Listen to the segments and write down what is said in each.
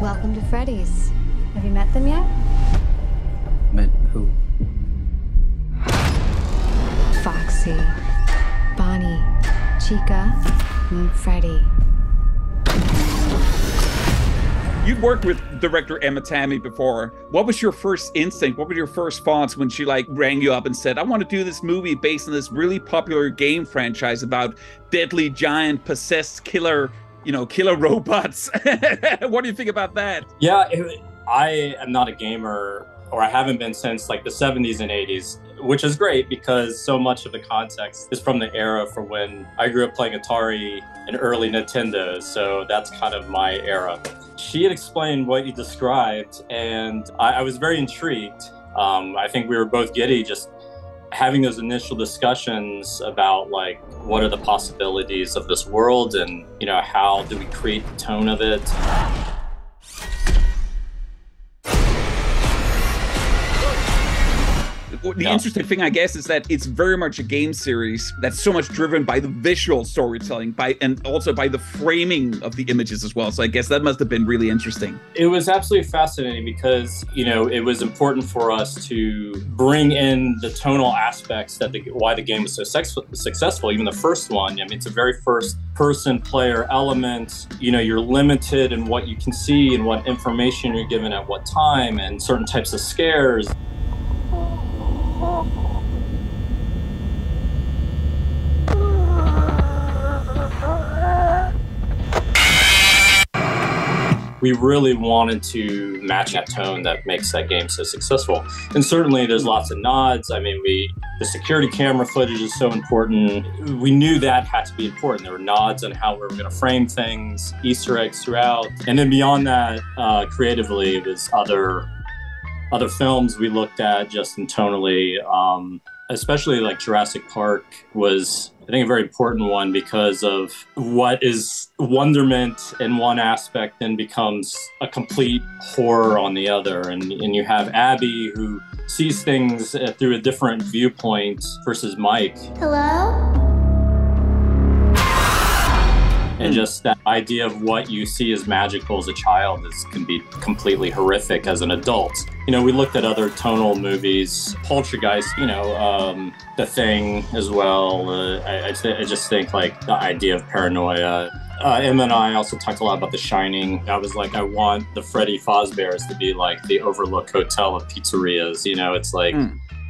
Welcome to Freddy's. Have you met them yet? Met who? Foxy, Bonnie, Chica, and Freddy. You'd worked with director Emma Tammi before. What was your first instinct? What were your first thoughts when she rang you up and said, I want to do this movie based on this really popular game franchise about deadly giant possessed killer robots? What do you think about that? Yeah, I am not a gamer, or I haven't been since like the 70s and 80s, which is great because so much of the context is from the era for when I grew up playing Atari and early Nintendo. So that's kind of my era. She had explained what you described, and I was very intrigued. I think we were both giddy just having those initial discussions about like, what are the possibilities of this world, and how do we create the tone of it. The interesting thing, I guess, is that it's very much a game series that's so much driven by the visual storytelling, and also by the framing of the images as well. So I guess that must have been really interesting. It was absolutely fascinating because, it was important for us to bring in the tonal aspects that why the game was so successful. Even the first one, it's a very first person player element. You're limited in what you can see and what information you're given at what time, and certain types of scares. We really wanted to match that tone that makes that game so successful. And certainly there's lots of nods. The security camera footage is so important. We knew that had to be important. There were nods on how we were going to frame things, Easter eggs throughout. And then beyond that, creatively, it was other films we looked at just tonally, especially like Jurassic Park was, I think, a very important one because of what is wonderment in one aspect then becomes a complete horror on the other. And you have Abby, who sees things through a different viewpoint versus Mike. Hello? And just that idea of what you see as magical as a child can be completely horrific as an adult. We looked at other tonal movies, Poltergeist, The Thing as well. I just think like the idea of paranoia. Emma and I also talked a lot about The Shining. I was like, I want the Freddy Fazbear's to be like the Overlook Hotel of pizzerias. It's like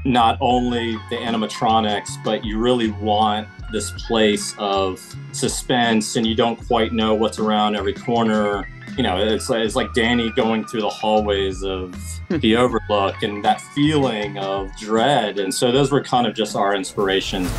not only the animatronics, but you really want this place of suspense, and you don't quite know what's around every corner. It's like Danny going through the hallways of the Overlook, and that feeling of dread. And so those were kind of just our inspirations.